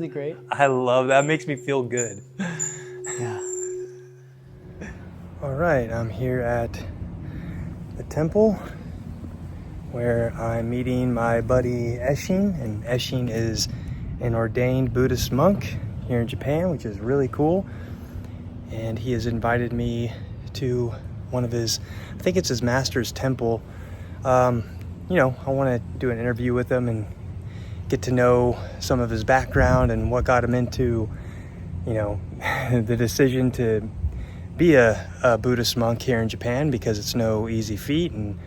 Isn't it great? I love that. It makes me feel good. Yeah. All right, I'm here at the temple where I'm meeting my buddy Eshin, and Eshin is an ordained Buddhist monk here in Japan, which is really cool. And he has invited me to one of his, I think it's his master's temple. I want to do an interview with him and get to know some of his background and what got him into, the decision to be a Buddhist monk here in Japan, because it's no easy feat, and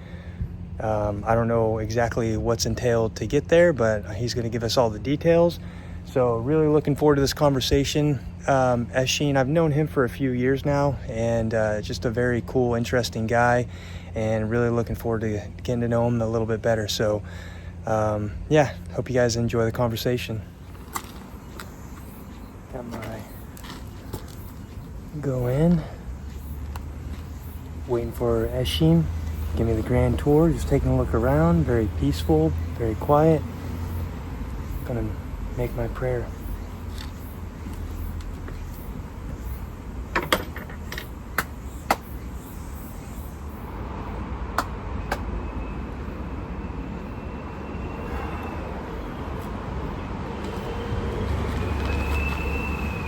I don't know exactly what's entailed to get there, but he's going to give us all the details. So really looking forward to this conversation. Eshin, I've known him for a few years now, and just a very cool, interesting guy, and really looking forward to getting to know him a little bit better. So hope you guys enjoy the conversation. Got my go in, waiting for Eshin. Give me the grand tour, just taking a look around. Very peaceful, very quiet. Gonna make my prayer.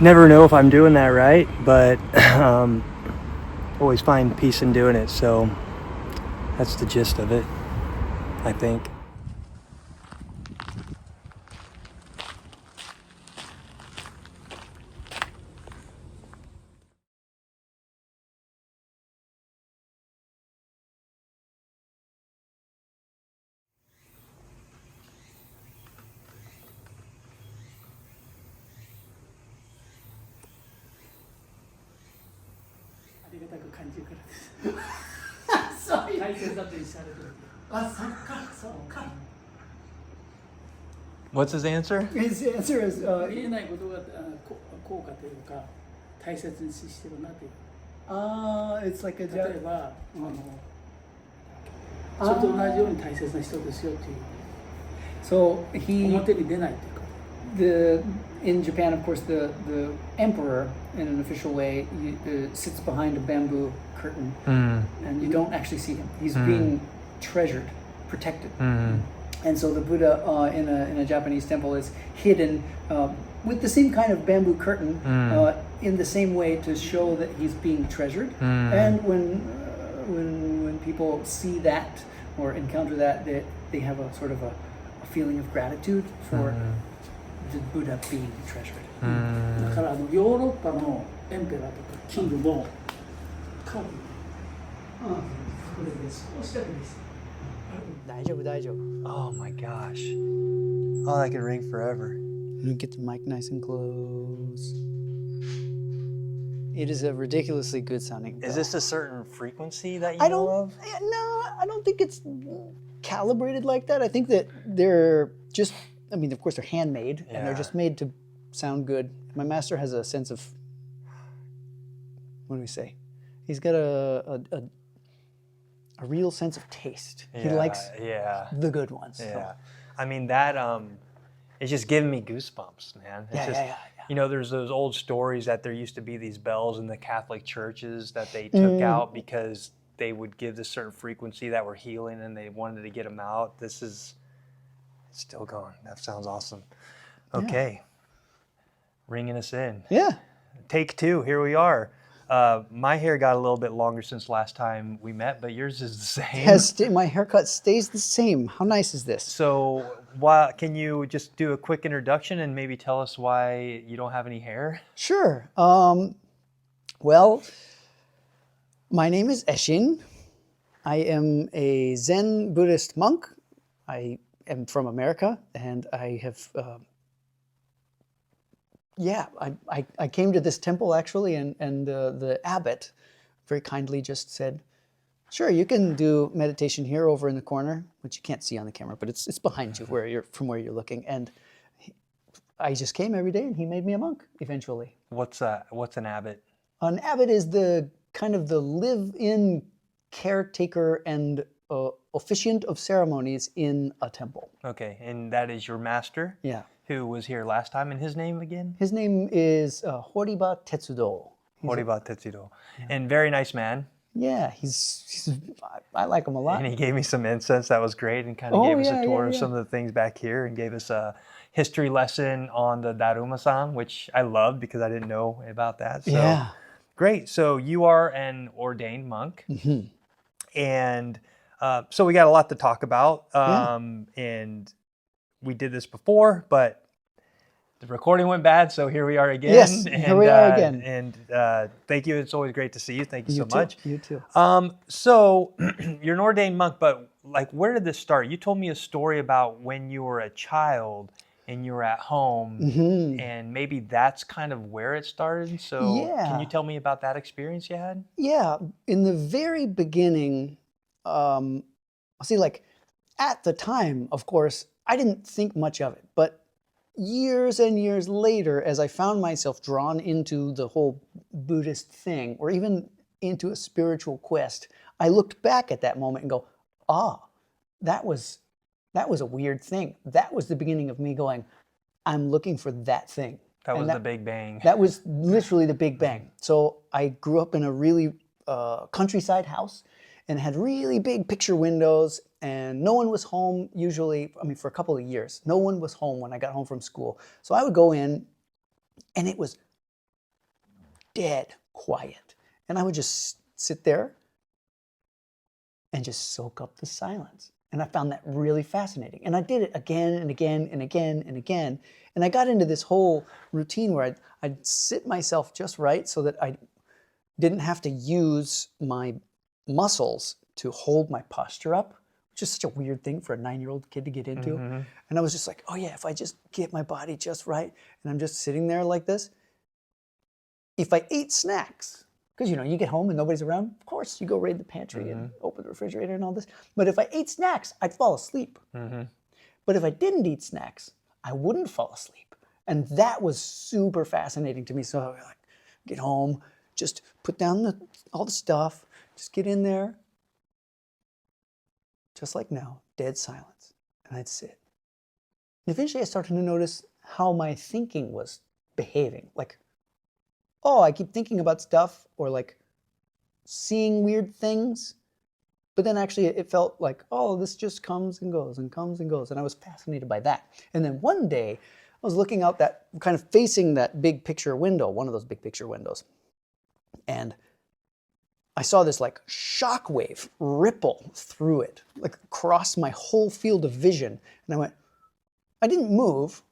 Never know if I'm doing that right, but always find peace in doing it, so that's the gist of it, I think. What's his answer? His answer is, 見えないことが効果というか大切にしてるなという。it's like a 例えばそれと同じように大切な人ですよという。So he 表に出ないというか。in Japan, of course, the emperor, in an official way, sits behind a bamboo curtain, and you don't actually see him. He's being treasured, protected. And so the Buddha in a Japanese temple is hidden with the same kind of bamboo curtain, in the same way to show that he's being treasured. And when people see that or encounter that, they have a sort of a feeling of gratitude for the Buddha being treasured. だからヨーロッパのエンペラーとかキングもカード。これです。おしゃれです。大丈夫、大丈夫。 Oh my gosh. Oh, that could ring forever. Let me get the mic nice and close. It is a ridiculously good sounding bell. Is this a certain frequency that you I know don't. of? No, I don't think it's calibrated like that. I think that they're just. I mean, of course, they're handmade, and they're just made to sound good. My master has a sense of. What do we say? He's got a real sense of taste. He likes the good ones. Yeah. So. I mean, that it's just giving me goosebumps, man. It's You know, there's those old stories that there used to be these bells in the Catholic churches that they took out because they would give this certain frequency that were healing, and they wanted to get them out. This is still going. That sounds awesome. Okay. Ringing us in. Yeah. Take two. Here we are. My hair got a little bit longer since last time we met, but yours is the same. My haircut stays the same. How nice is this? So, can you just do a quick introduction and maybe tell us why you don't have any hair? Sure. Well, my name is Eshin. I am a Zen Buddhist monk. I am from America, and I have... I came to this temple actually, and the abbot very kindly just said, "Sure, you can do meditation here over in the corner," which you can't see on the camera, but it's behind you from where you're looking. And I just came every day, and he made me a monk eventually. What's an abbot? An abbot is the kind of the live-in caretaker and officiant of ceremonies in a temple. Okay, and that is your master? Yeah. who was here last time, and his name again? His name is Horiba Tetsudo. Horiba Tetsudo. And very nice man. Yeah, I like him a lot. And he gave me some incense. That was great, and kind of gave us a tour of some of the things back here, and gave us a history lesson on the Daruma-san, which I loved because I didn't know about that. So, great. So you are an ordained monk, and so we got a lot to talk about. And we did this before, but the recording went bad, so here we are again. Yes, here we are again. And thank you. It's always great to see you. Thank you so much. You too. So you're an ordained monk, but like, where did this start? You told me a story about when you were a child and you were at home, and maybe that's kind of where it started. So can you tell me about that experience you had? Yeah, in the very beginning, see, like at the time, of course, I didn't think much of it, but years and years later, as I found myself drawn into the whole Buddhist thing, or even into a spiritual quest, I looked back at that moment and go, that was a weird thing. That was the beginning of me going, I'm looking for that thing. That was the big bang. That was literally the big bang. So I grew up in a really countryside house, and had really big picture windows, and no one was home usually, for a couple of years. No one was home when I got home from school. So I would go in, and it was dead quiet. And I would just sit there and just soak up the silence. And I found that really fascinating. And I did it again and again and again and again. And I got into this whole routine where I'd sit myself just right so that I didn't have to use my muscles to hold my posture up, which is such a weird thing for a 9-year-old kid to get into. And I was just like, oh yeah, if I just get my body just right, and I'm just sitting there like this, if I ate snacks, because you get home and nobody's around, of course you go raid the pantry and open the refrigerator and all this. But if I ate snacks, I'd fall asleep. But if I didn't eat snacks, I wouldn't fall asleep. And that was super fascinating to me. So I would like get home, just put down all the stuff, just get in there, just like now, dead silence, and I'd sit. And eventually I started to notice how my thinking was behaving. Like, I keep thinking about stuff, or like seeing weird things, but then actually it felt like, this just comes and goes and comes and goes, and I was fascinated by that. And then one day, I was looking out that, kind of facing that big picture window, one of those big picture windows, and I saw this like shock wave ripple through it, like across my whole field of vision. And I didn't move,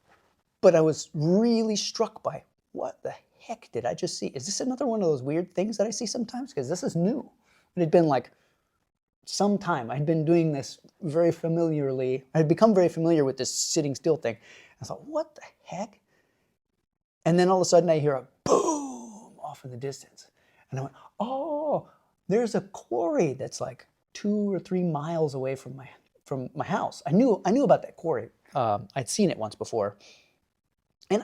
but I was really struck by, what the heck did I just see? Is this another one of those weird things that I see sometimes? Because this is new. It had been like some time. I'd been doing this very familiarly. I had become very familiar with this sitting still thing. I thought, what the heck? And then all of a sudden I hear a boom off in the distance. And I went, there's a quarry that's like 2 or 3 miles away from my house. I knew about that quarry. I'd seen it once before. And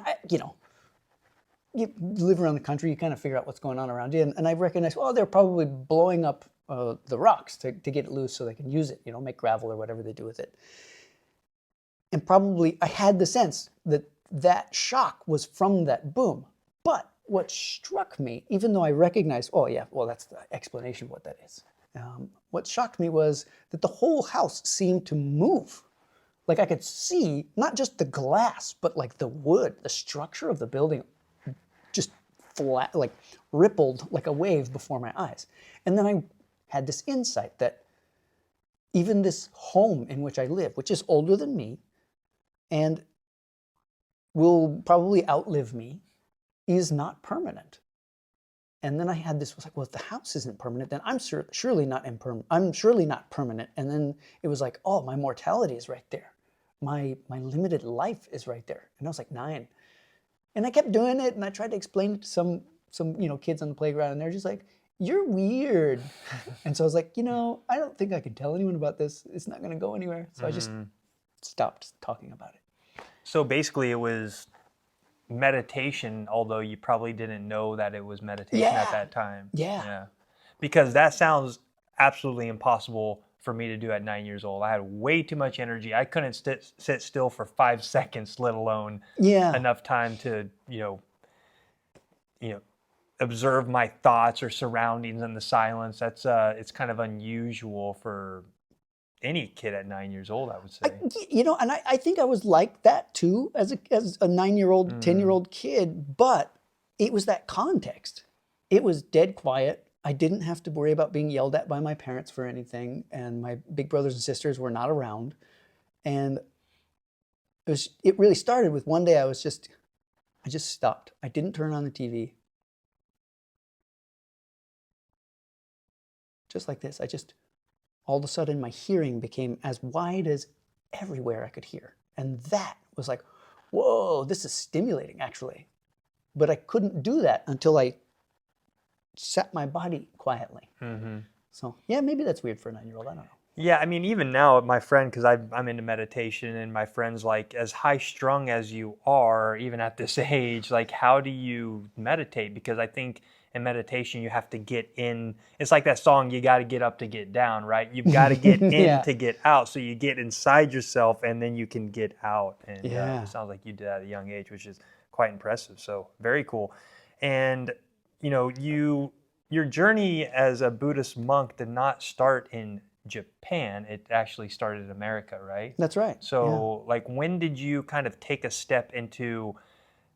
you live around the country, you kind of figure out what's going on around you. And I recognized, they're probably blowing up the rocks to get it loose so they can use it, make gravel or whatever they do with it. And probably I had the sense that shock was from that boom. But what struck me, even though I recognized, that's the explanation of what that is. What shocked me was that the whole house seemed to move. Like I could see not just the glass, but like the wood, the structure of the building just flat, like rippled like a wave before my eyes. And then I had this insight that even this home in which I live, which is older than me and will probably outlive me, is not permanent. And then I had this, was like, if the house isn't permanent, then I'm surely not permanent. And then it was like, my mortality is right there. My limited life is right there. And I was like 9. And I kept doing it, and I tried to explain it to some kids on the playground, and they're just like, you're weird. And so I was like, I don't think I can tell anyone about this. It's not gonna go anywhere. So I just stopped talking about it. So basically it was meditation, although you probably didn't know that it was meditation at that time. Yeah. Because that sounds absolutely impossible for me to do at 9 years old. I had way too much energy. I couldn't sit still for 5 seconds, let alone enough time to, you know, observe my thoughts or surroundings in the silence. That's it's kind of unusual for any kid at 9 years old, I would say. And I think I was like that too as a 9-year-old, 10-year-old kid, but it was that context. It was dead quiet. I didn't have to worry about being yelled at by my parents for anything, and my big brothers and sisters were not around. And it really started with one day I just stopped. I didn't turn on the TV. Just like this, all of a sudden my hearing became as wide as everywhere I could hear. And that was like, whoa, this is stimulating actually. But I couldn't do that until I sat my body quietly. So yeah, maybe that's weird for a 9-year-old, I don't know. Yeah, I mean, even now, my friend, because I'm into meditation, and my friend's like, as high strung as you are, even at this age, like, how do you meditate? Because I think in meditation, you have to get in. It's like that song, you got to get up to get down, right? You've got to get in to get out. So you get inside yourself, and then you can get out. And it sounds like you did that at a young age, which is quite impressive. So very cool. And, you know, your journey as a Buddhist monk did not start in Japan. It actually started in America, right? That's right. So like, when did you kind of take a step into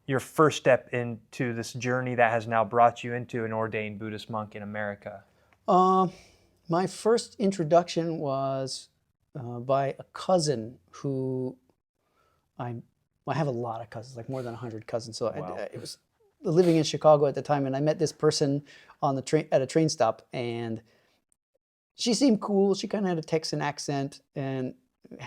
your first step into this journey that has now brought you into an ordained Buddhist monk in America? My first introduction was by a cousin who I have a lot of cousins, like more than 100 cousins. So it was living in Chicago at the time, and I met this person on the train at a train stop, and she seemed cool. She kind of had a Texan accent, and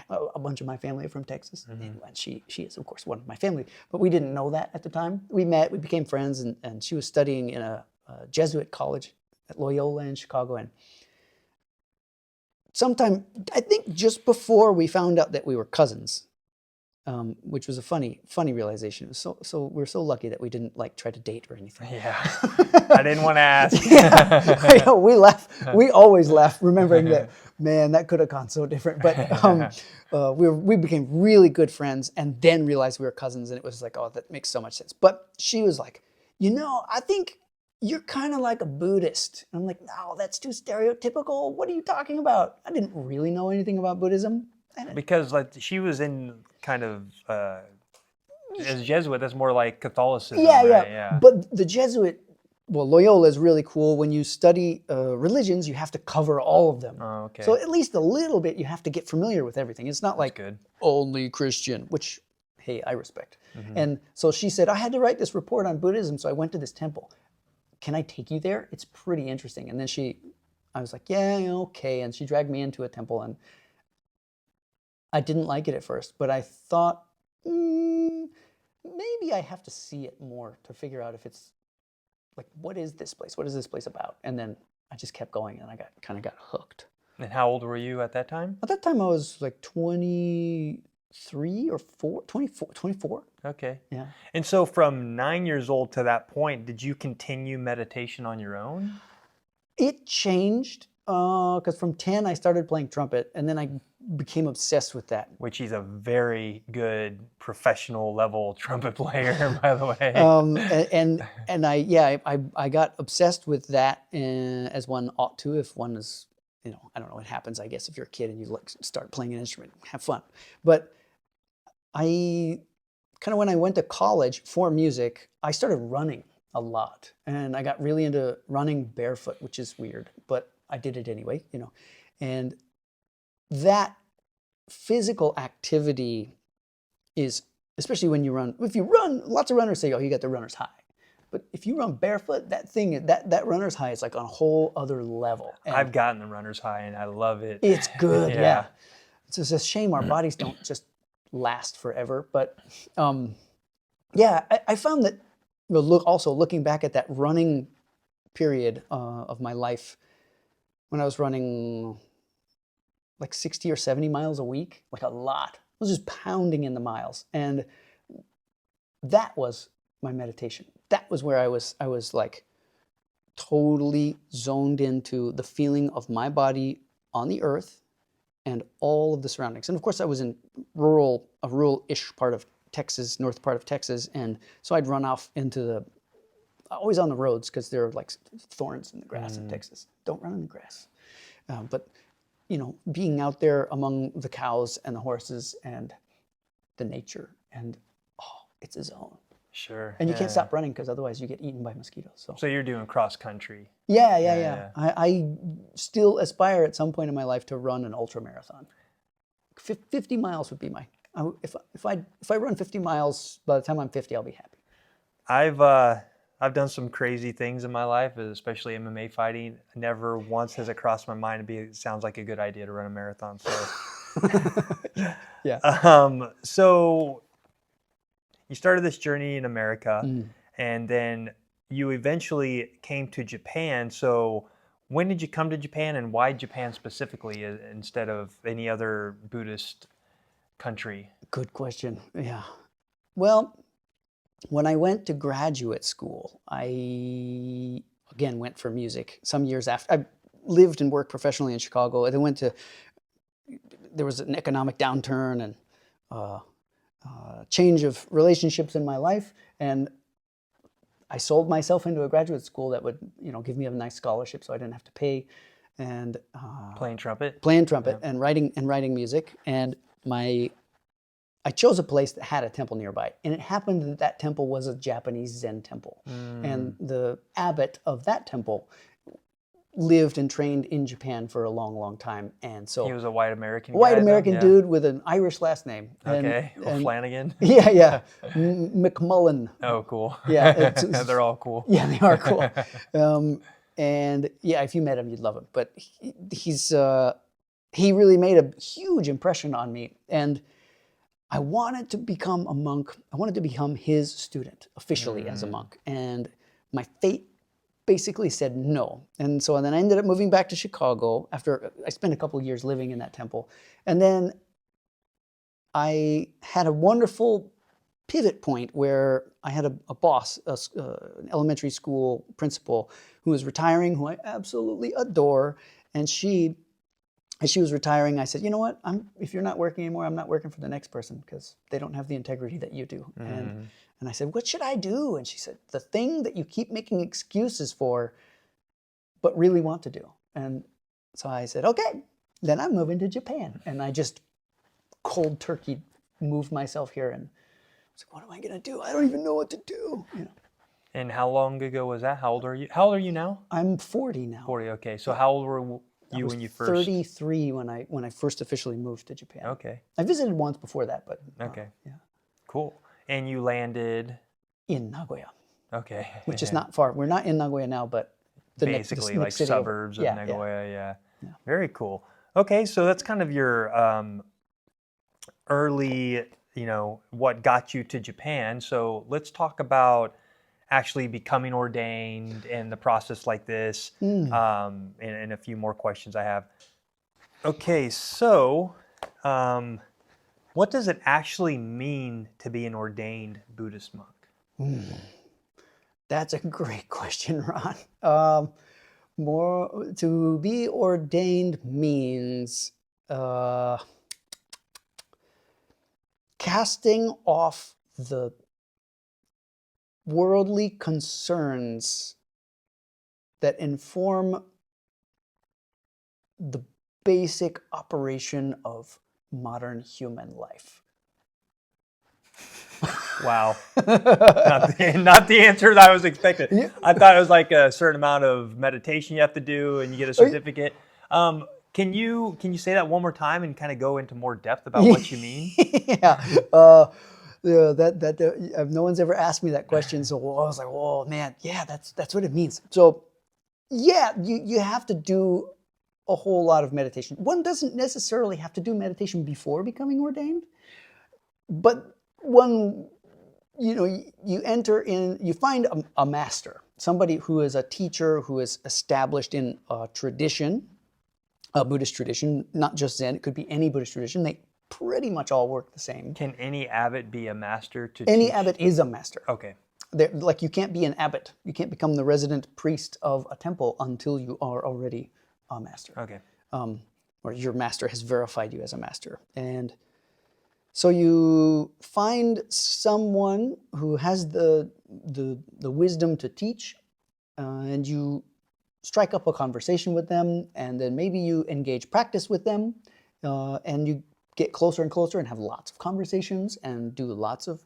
a bunch of my family are from Texas. And she is, of course, one of my family. But we didn't know that at the time. We met, we became friends, and she was studying in a Jesuit college at Loyola in Chicago. And sometime, I think just before we found out that we were cousins, which was a funny realization. It was so we're so lucky that we didn't like try to date or anything. Yeah, I didn't want to ask. We laugh. We always laugh, remembering that. Man, that could have gone so different. But we became really good friends, and then realized we were cousins, and it was like, oh, that makes so much sense. But she was like, I think you're kind of like a Buddhist. And I'm like, no, that's too stereotypical. What are you talking about? I didn't really know anything about Buddhism. Because like she was in kind of as Jesuit, that's more like Catholicism. Yeah. But the Jesuit, Loyola is really cool. When you study religions, you have to cover all of them. Oh, okay. So at least a little bit, you have to get familiar with everything. It's not like only Christian, which, hey, I respect. And so she said, I had to write this report on Buddhism, so I went to this temple. Can I take you there? It's pretty interesting. And then I was like, yeah, okay. And she dragged me into a temple, and I didn't like it at first, but I thought, maybe I have to see it more to figure out if it's like, what is this place? What is this place about? And then I just kept going, and I kind of got hooked. And how old were you at that time? At that time, I was like 23 or 24. Okay. Yeah. And so from 9 years old to that point, did you continue meditation on your own? It changed because from 10, I started playing trumpet, and then I became obsessed with that. Which he's a very good professional level trumpet player, by the way. And I got obsessed with that as one ought to if one is, I don't know what happens, I guess, if you're a kid and you start playing an instrument, have fun. But I kind of, when I went to college for music, I started running a lot, and I got really into running barefoot, which is weird, but I did it anyway, and that physical activity is, especially when you run, if you run, lots of runners say, oh, you got the runner's high. But if you run barefoot, that runner's high is like on a whole other level. And I've gotten the runner's high, and I love it. It's good, yeah. It's just a shame our bodies don't just last forever. But I found that, also looking back at that running period of my life, when I was running like 60 or 70 miles a week, like a lot. I was just pounding in the miles. And that was my meditation. That was where I was like totally zoned into the feeling of my body on the earth and all of the surroundings. And of course, I was in a rural-ish part of Texas, north part of Texas, and so I'd run off into always on the roads because there are like thorns in the grass in Texas. Don't run in the grass. But being out there among the cows and the horses and the nature, and it's a zone. Sure. And you can't stop running because otherwise you get eaten by mosquitoes. So you're doing cross country. Yeah. I still aspire at some point in my life to run an ultra marathon. 50 miles would be if I run 50 miles, by the time I'm 50, I'll be happy. I've done some crazy things in my life, especially MMA fighting. Never once has it crossed my mind it sounds like a good idea to run a marathon. So yeah. So you started this journey in America, and then you eventually came to Japan. So when did you come to Japan, and why Japan specifically instead of any other Buddhist country? Good question. Yeah. Well, when I went to graduate school, I again went for music. Some years after, I lived and worked professionally in Chicago. I then there was an economic downturn and change of relationships in my life, and I sold myself into a graduate school that would, give me a nice scholarship, so I didn't have to pay. And playing trumpet and writing music. And I chose a place that had a temple nearby, and it happened that temple was a Japanese Zen temple, and the abbot of that temple lived and trained in Japan for a long, long time, and so he was a white American dude with an Irish last name. And Flanagan. Yeah, McMullen. Oh, cool. Yeah, they're all cool. Yeah, they are cool. And yeah, if you met him, you'd love him. But he really made a huge impression on me, and I wanted to become a monk. I wanted to become his student officially as a monk, and my fate basically said no. And so then I ended up moving back to Chicago after I spent a couple of years living in that temple. And then I had a wonderful pivot point where I had a boss, an elementary school principal who was retiring, who I absolutely adore. And as she was retiring, I said, you know what, if you're not working anymore, I'm not working for the next person because they don't have the integrity that you do. And I said, what should I do? And she said, the thing that you keep making excuses for, but really want to do. And so I said, okay, then I'm moving to Japan. And I just cold turkey moved myself here. And I was like, what am I going to do? I don't even know what to do. And how long ago was that? How old are you? How old are you now? I'm 40 now. 40, okay. So how old were you when you first? 33 when I first officially moved to Japan. Okay. I visited once before that, but okay. Yeah. Cool. And you landed in Nagoya. Okay. Which is not far. We're not in Nagoya now, but basically like suburbs of Nagoya. Yeah. Very cool. Okay, so that's kind of your early, what got you to Japan. So let's talk about actually becoming ordained and the process like this, and a few more questions I have. Okay, so what does it actually mean to be an ordained Buddhist monk? That's a great question, Ron. To be ordained means casting off the worldly concerns that inform the basic operation of modern human life. Wow. Not the answer that I was expecting. Yeah. I thought it was like a certain amount of meditation you have to do and you get a certificate. Can you say that one more time and kind of go into more depth about what you mean? Yeah. No one's ever asked me that question, so I was like, "Oh man, yeah, that's what it means." So, yeah, you have to do a whole lot of meditation. One doesn't necessarily have to do meditation before becoming ordained, but you enter in, you find a master, somebody who is a teacher who is established in a tradition, a Buddhist tradition, not just Zen. It could be any Buddhist tradition. They pretty much all work the same. Can any abbot be a master to Any teach? abbot is a master. Okay. Like you can't be an abbot. You can't become the resident priest of a temple until you are already a master. Okay. or your master has verified you as a master. And so you find someone who has the wisdom to teach, and you strike up a conversation with them, and then maybe you engage practice with them, and you get closer and closer and have lots of conversations and do lots of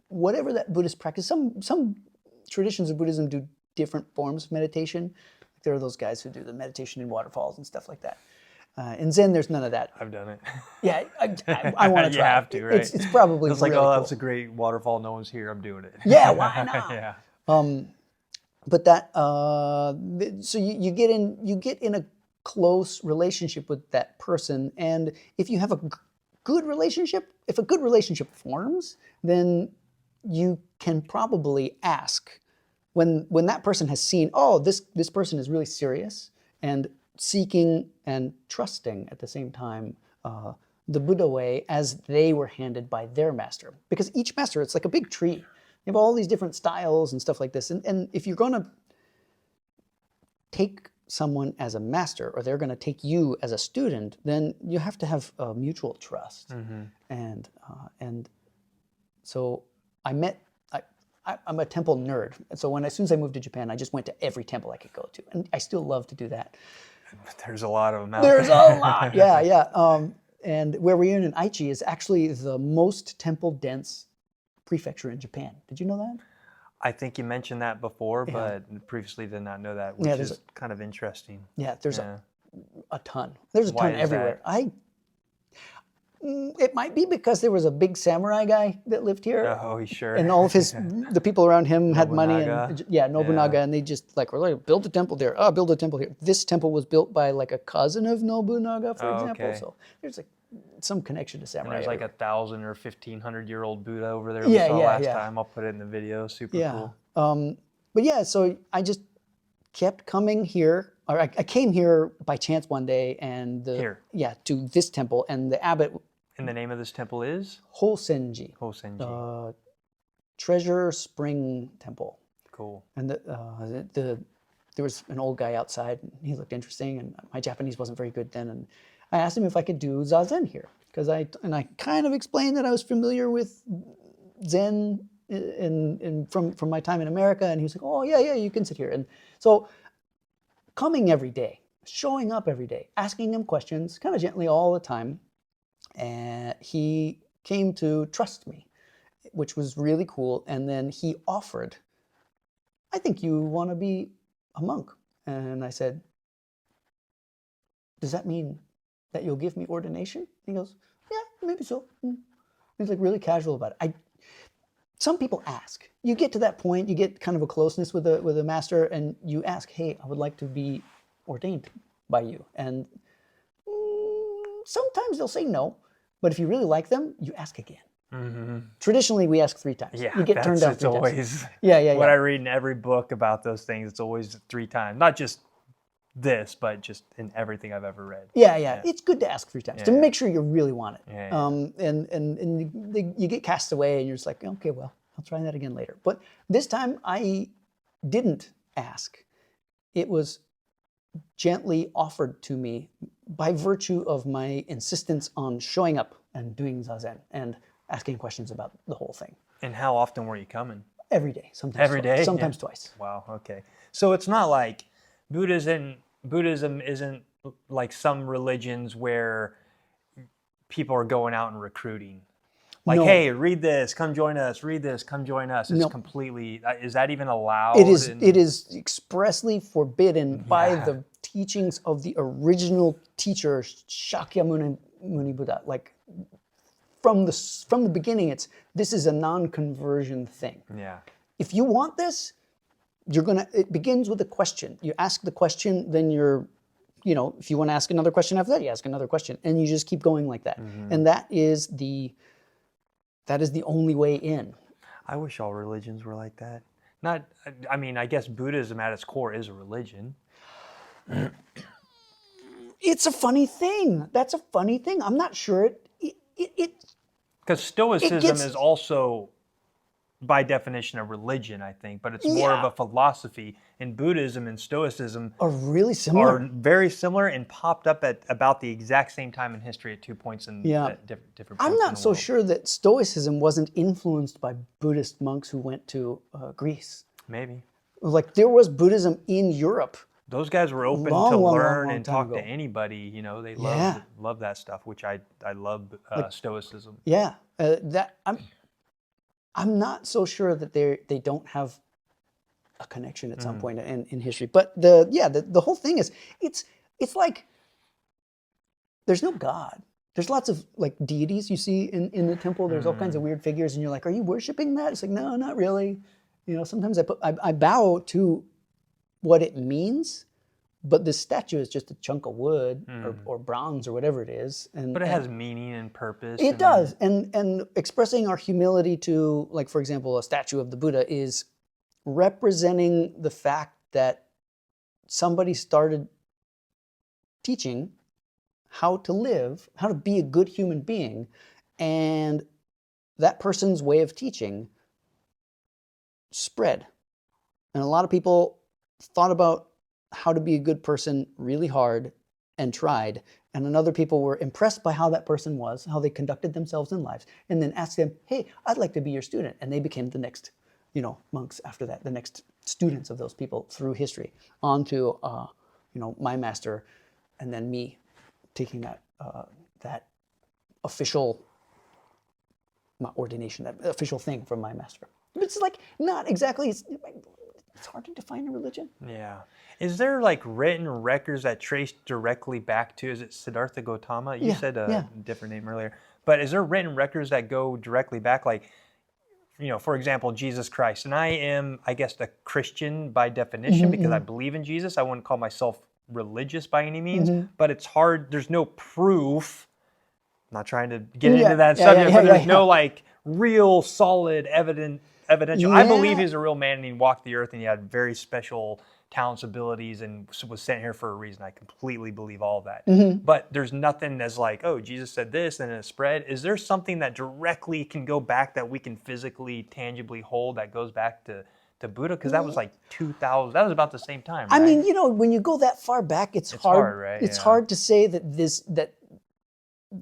whatever that Buddhist practice. Some traditions of Buddhism do different forms of meditation. There are those guys who do the meditation in waterfalls and stuff like that. In Zen, there's none of that. I've done it. Yeah, I want to try. You have to, right? It's probably it's like, really oh, cool. that's a great waterfall. No one's here. I'm doing it. Yeah, why not? Yeah. But that so you get in a close relationship with that person, and if you have a good relationship, if a good relationship forms, then you can probably ask when that person has seen, oh, this person is really serious and seeking and trusting at the same time the Buddha way as they were handed by their master. Because each master, it's like a big tree. You have all these different styles and stuff like this. And if you're going to take someone as a master, or they're going to take you as a student, then you have to have a mutual trust. Mm-hmm. And so I'm a temple nerd. And so as soon as I moved to Japan, I just went to every temple I could go to. And I still love to do that. There's a lot of them out There's there. a lot. Yeah. And where we're in Aichi is actually the most temple-dense prefecture in Japan. Did you know that? I think you mentioned that before, but previously did not know that, which is kind of interesting. Yeah, there's a ton. There's a ton everywhere. It might be because there was a big samurai guy that lived here. Oh, sure. And all of the people around him had money. And Nobunaga. And they just were like, build a temple there. Oh, build a temple here. This temple was built by like a cousin of Nobunaga, for example. Okay. So there's some connection to samurai. And there's like 1,000 or 1,500-year-old Buddha over there we saw last time. I'll put it in the video. Super cool. But yeah, so I just kept coming here. Or I came here by chance one day, and to this temple, and the abbot. And the name of this temple is? Hosenji. Hosenji. Treasure Spring Temple. Cool. And there was an old guy outside, and he looked interesting, and my Japanese wasn't very good then, and I asked him if I could do Zazen here, because I kind of explained that I was familiar with Zen from my time in America, and he was like, oh yeah, you can sit here. And so coming every day, showing up every day, asking him questions, kind of gently all the time, and he came to trust me, which was really cool. And then he offered, I think you want to be a monk. And I said, does that mean that you'll give me ordination? He goes, yeah, maybe so. He's like really casual about it. Some people ask. You get to that point, you get kind of a closeness with a master, and you ask, hey, I would like to be ordained by you. And sometimes they'll say no, but if you really like them, you ask again. Mm-hmm. Traditionally, we ask 3 times. Yeah, you get turned down 3 times. Always what I read in every book about those things. It's always 3 times. Not just this, but just in everything I've ever read. Yeah. It's good to ask 3 times to make sure you really want it. Yeah. And you get cast away, and you're just like, okay, well, I'll try that again later. But this time, I didn't ask. It was gently offered to me by virtue of my insistence on showing up and doing Zazen and asking questions about the whole thing. And how often were you coming? Every day, sometimes every day, sometimes twice. Wow. Okay. So it's not like Buddhism isn't like some religions where people are going out and recruiting. Like, hey, read this, come join us. Read this, come join us. It's completely. Is that even allowed? It is expressly forbidden by the teachings of the original teacher Shakyamuni Buddha. Like from the beginning, this is a non-conversion thing. Yeah. If you want this, it begins with a question. You ask the question, then if you want to ask another question after that, you ask another question, and you just keep going like that. Mm-hmm. And that is the only way in. I wish all religions were like that. I guess Buddhism at its core is a religion. It's a funny thing. That's a funny thing. I'm not sure it. Because Stoicism is also by definition a religion, I think, but it's more of a philosophy. And Buddhism and Stoicism are really similar. Are very similar and popped up at about the exact same time in history at 2 points in different points. I'm not so sure that Stoicism wasn't influenced by Buddhist monks who went to Greece. Maybe. Like there was Buddhism in Europe. Those guys were open to learn and talk to anybody. You know, they love that stuff, which I love Stoicism. Yeah, that I'm not so sure that they don't have a connection at some point in history. But the whole thing is it's like there's no God. There's lots of like deities you see in the temple. There's all kinds of weird figures, and you're like, are you worshiping that? It's like, no, not really. You know, sometimes I bow to what it means, but this statue is just a chunk of wood or bronze or whatever it is. But it has meaning and purpose. It does. And expressing our humility to, like, for example, a statue of the Buddha is representing the fact that somebody started teaching how to live, how to be a good human being, and that person's way of teaching spread. And a lot of people thought about how to be a good person really hard and tried, and then other people were impressed by how that person was, how they conducted themselves in life, and then asked them, hey, I'd like to be your student. And they became the next, monks after that, the next students of those people through history, on to, my master, and then me taking that official, not ordination, that official thing from my master. It's like, not exactly, it's hard to define a religion. Yeah. Is there like written records that trace directly back to, is it Siddhartha Gautama? You said a different name earlier. But is there written records that go directly back? Like, for example, Jesus Christ. And I am, I guess, a Christian by definition because I believe in Jesus. I wouldn't call myself religious by any means, but it's hard. There's no proof. I'm not trying to get into that subject, but there's no like real solid evidential. I believe he's a real man and he walked the earth and he had very special talents, abilities, and was sent here for a reason. I completely believe all of that. But there's nothing that's like, oh, Jesus said this and it spread. Is there something that directly can go back that we can physically, tangibly hold that goes back to Buddha? Because that was like 2000. That was about the same time, right? I mean, when you go that far back, it's hard, right? It's hard to say that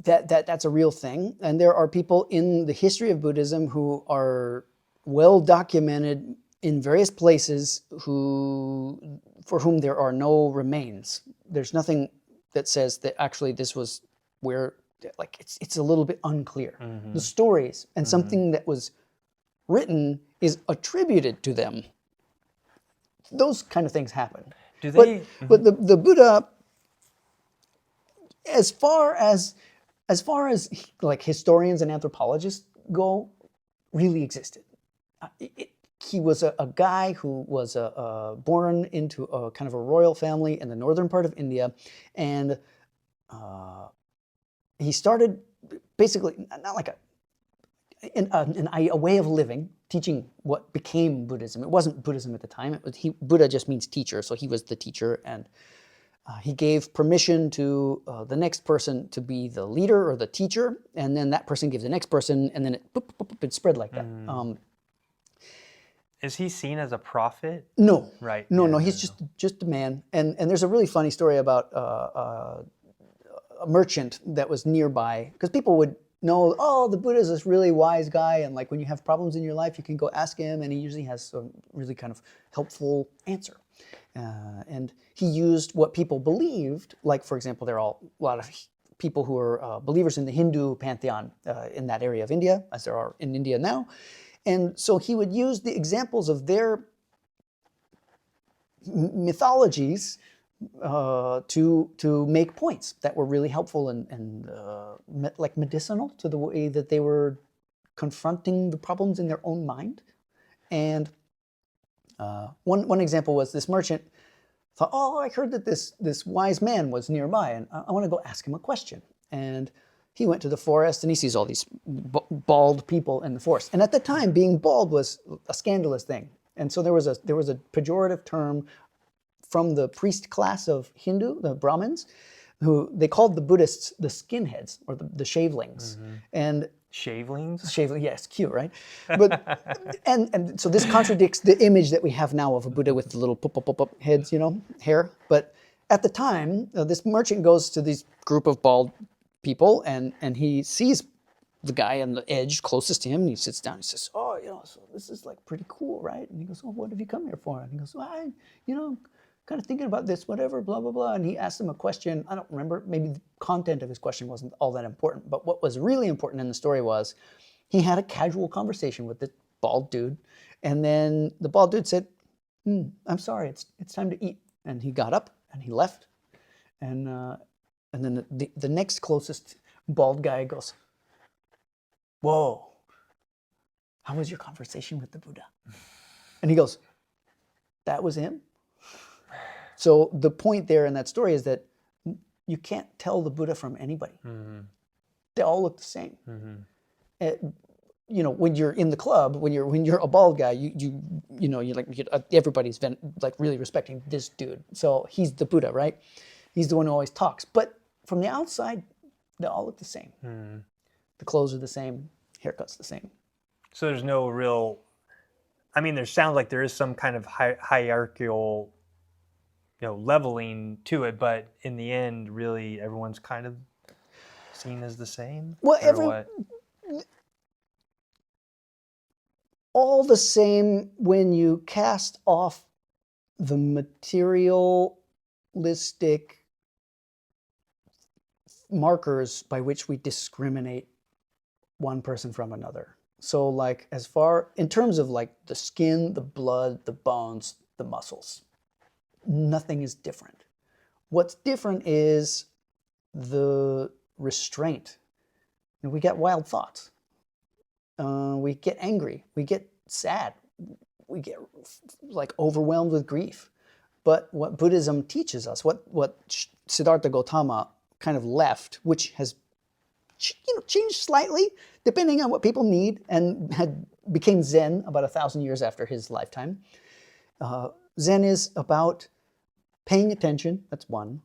that's a real thing. And there are people in the history of Buddhism who are well documented in various places for whom there are no remains. There's nothing that says that actually this was where, like, it's a little bit unclear. The stories and something that was written is attributed to them. Those kind of things happen. Do they? But the Buddha, as far as like historians and anthropologists go, really existed. He was a guy who was born into a kind of a royal family in the northern part of India, and he started basically not like a way of living, teaching what became Buddhism. It wasn't Buddhism at the time. Buddha just means teacher, so he was the teacher, and he gave permission to the next person to be the leader or the teacher, and then that person gives the next person, and then it spread like that. Is he seen as a prophet? No. Right. No, he's just a man. And there's a really funny story about a merchant that was nearby, because people would know, oh, the Buddha is this really wise guy, and like when you have problems in your life, you can go ask him, and he usually has a really kind of helpful answer. And he used what people believed, like, for example, there are a lot of people who are believers in the Hindu pantheon in that area of India, as there are in India now. And so he would use the examples of their mythologies to make points that were really helpful and like medicinal to the way that they were confronting the problems in their own mind. And one example was this merchant thought, oh, I heard that this wise man was nearby, and I want to go ask him a question. And he went to the forest, and he sees all these bald people in the forest. And at the time, being bald was a scandalous thing. And so there was a pejorative term from the priest class of Hindu, the Brahmins, who they called the Buddhists the skinheads, or the shavelings. And Shavelings? Yes, cute, right? But and so this contradicts the image that we have now of a Buddha with the little pop heads, hair. But at the time, this merchant goes to this group of bald people, and he sees the guy on the edge closest to him, and he sits down. He says, "Oh, so this is like pretty cool, right?" And he goes, "Oh, what have you come here for?" And he goes, "Well, kind of thinking about this, whatever, blah, blah, blah." And he asked him a question. I don't remember. Maybe the content of his question wasn't all that important. But what was really important in the story was he had a casual conversation with the bald dude. And then the bald dude said, "I'm sorry, it's time to eat." And he got up and he left. And then the next closest bald guy goes, "Whoa, how was your conversation with the Buddha?" And he goes, "That was him?" So the point there in that story is that you can't tell the Buddha from anybody. Mm-hmm. They all look the same. Mm-hmm. When you're in the club, when you're a bald guy, everybody's like really respecting this dude. So he's the Buddha, right? He's the one who always talks. But from the outside, they all look the same. Mm-hmm. The clothes are the same, haircut's the same. So there's no real. I mean, there sounds like there is some kind of hierarchical, leveling to it, but in the end, really, everyone's kind of seen as the same. Well, all the same when you cast off the materialistic markers by which we discriminate one person from another. So, like, in terms of like the skin, the blood, the bones, the muscles, nothing is different. What's different is the restraint. We get wild thoughts. We get angry. We get sad. We get like overwhelmed with grief. But what Buddhism teaches us, what Siddhartha Gautama kind of left, which has changed slightly depending on what people need, and became Zen about 1,000 years after his lifetime. Zen is about paying attention. That's one.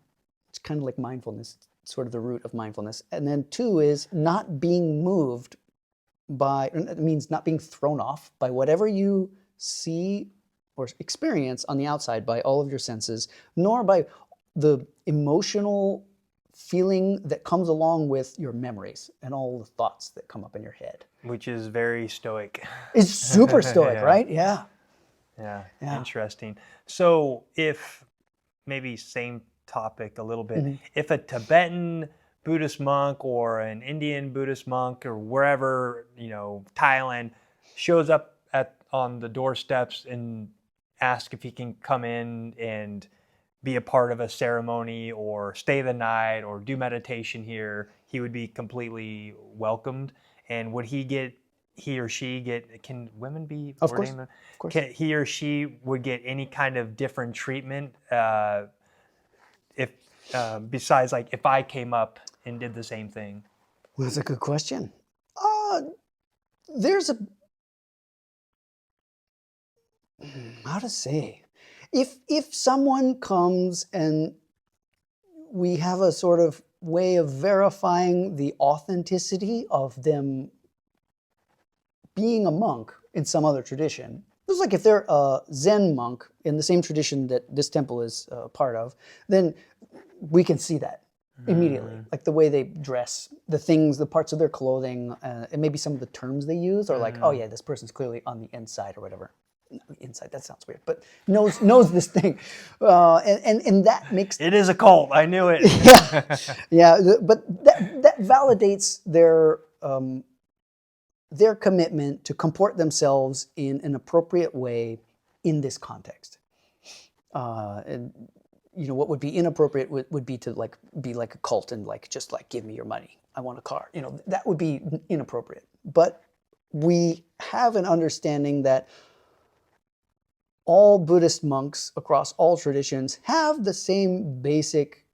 It's kind of like mindfulness. It's sort of the root of mindfulness. And then two is not being moved by, it means not being thrown off by whatever you see or experience on the outside by all of your senses, nor by the emotional feeling that comes along with your memories and all the thoughts that come up in your head. Which is very stoic. It's super stoic, right? Yeah. Yeah, interesting. So if, maybe same topic a little bit, mm-hmm. If a Tibetan Buddhist monk or an Indian Buddhist monk or wherever, Thailand, shows up on the doorsteps and asks if he can come in and be a part of a ceremony or stay the night or do meditation here, he would be completely welcomed. And would he or she get, can women be ordained? Of course. He or she would get any kind of different treatment if besides like if I came up and did the same thing? Well, that's a good question. How to say? If someone comes and we have a sort of way of verifying the authenticity of them being a monk in some other tradition, it's like if they're a Zen monk in the same tradition that this temple is part of, then we can see that immediately. Like the way they dress, the things, the parts of their clothing, and maybe some of the terms they use are like, oh yeah, this person's clearly on the inside or whatever. Inside, that sounds weird, but knows this thing, and that makes it is a cult. I knew it. But that validates their commitment to comport themselves in an appropriate way in this context. And what would be inappropriate would be to be like a cult and just give me your money. I want a car. That would be inappropriate. But we have an understanding that all Buddhist monks across all traditions have the same basic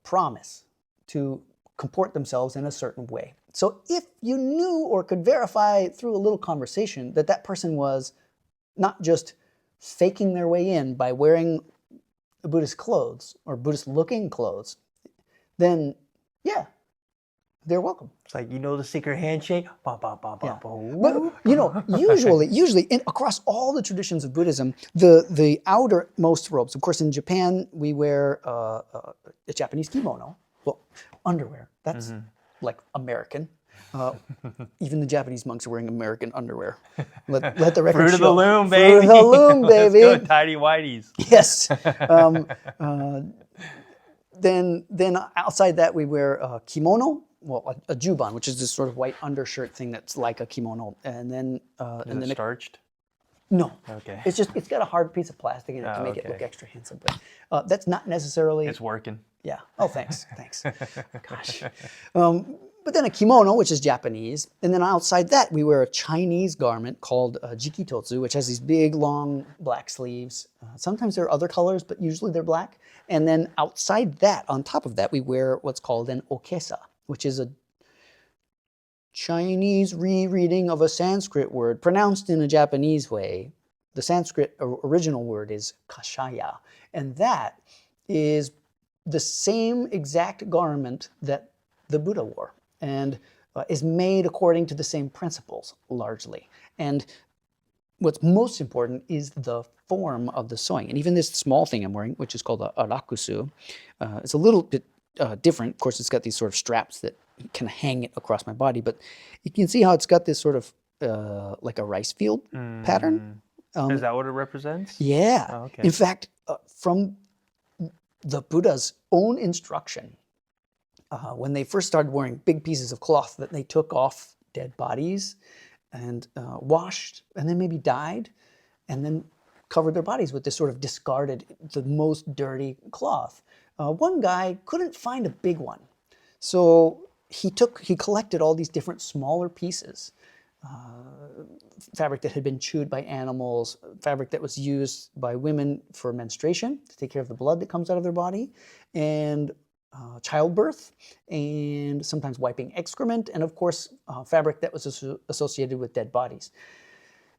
promise to comport themselves in a certain way. So if you knew or could verify through a little conversation that person was not just faking their way in by wearing Buddhist clothes or Buddhist looking clothes, then yeah, they're welcome. It's like, the secret handshake. Ba, ba, ba, ba, Yeah. ba, But usually across all the traditions of Buddhism, the outermost robes. Of course, in Japan we wear a Japanese kimono, well, underwear. That's like American. Even the Japanese monks are wearing American underwear. Let the record Fruit show. of the loom, baby. Fruit of the loom, baby. Let's go, tidy whities. Yes. Then outside that we wear a kimono, well, a juban, which is this sort of white undershirt thing that's like a kimono, and then Is it starched? No. Okay. It's got a hard piece of plastic in it to make it look extra handsome, but that's not necessarily. It's working. Yeah. Oh, thanks. Gosh. But then a kimono, which is Japanese, and then outside that we wear a Chinese garment called jikitotsu, which has these big, long black sleeves. Sometimes there are other colors, but usually they're black. And then outside that, on top of that, we wear what's called an okesa, which is a Chinese rereading of a Sanskrit word pronounced in a Japanese way. The Sanskrit original word is kashaya, and that is the same exact garment that the Buddha wore, and is made according to the same principles, largely. And what's most important is the form of the sewing. And even this small thing I'm wearing, which is called a rakusu, it's a little bit different. Of course, it's got these sort of straps that can hang it across my body, but you can see how it's got this sort of like a rice field pattern. Is that what it represents? Yeah. Oh, okay. In fact, from the Buddha's own instruction, when they first started wearing big pieces of cloth that they took off dead bodies and washed and then maybe dyed and then covered their bodies with this sort of discarded, the most dirty cloth. One guy couldn't find a big one. So he collected all these different smaller pieces, fabric that had been chewed by animals, fabric that was used by women for menstruation to take care of the blood that comes out of their body, and childbirth, and sometimes wiping excrement, and of course, fabric that was associated with dead bodies.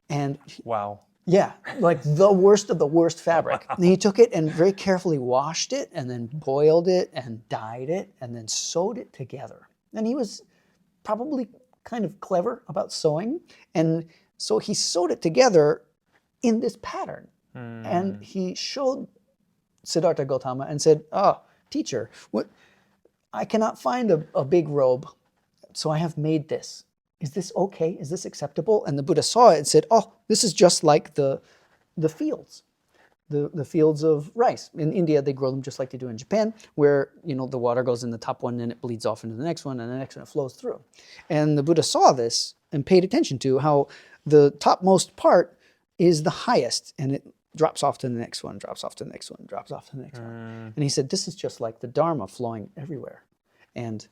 And wow. Yeah, like the worst of the worst fabric. And he took it and very carefully washed it and then boiled it and dyed it and then sewed it together. And he was probably kind of clever about sewing. And so he sewed it together in this pattern. And he showed Siddhartha Gautama and said, teacher, I cannot find a big robe, so I have made this. Is this okay? Is this acceptable? And the Buddha saw it and said, this is just like the fields, the fields of rice. In India, they grow them just like they do in Japan, where the water goes in the top one and it bleeds off into the next one, and the next one it flows through. And the Buddha saw this and paid attention to how the topmost part is the highest, and it drops off to the next one, drops off to the next one, drops off to the next one. And he said, this is just like the Dharma flowing everywhere. And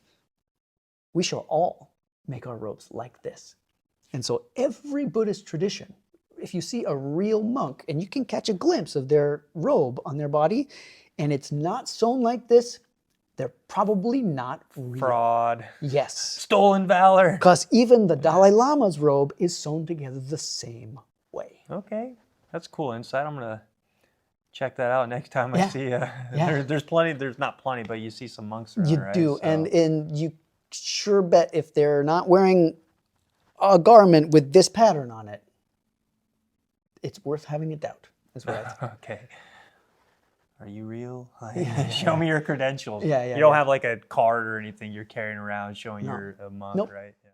we shall all make our robes like this. And so every Buddhist tradition, if you see a real monk and you can catch a glimpse of their robe on their body and it's not sewn like this, they're probably not real. Fraud. Yes. Stolen valor. Because even the Dalai Lama's robe is sewn together the same way. Okay. That's cool insight. I'm going to check that out next time I see there's plenty, there's not plenty, but you see some monks around, you right? do. So. And you sure bet if they're not wearing a garment with this pattern on it, it's worth having a doubt, is what I think. Okay. Are you real? Show me your credentials. Yeah, you don't have like a card or anything you're carrying around showing you're a monk, right? Yeah.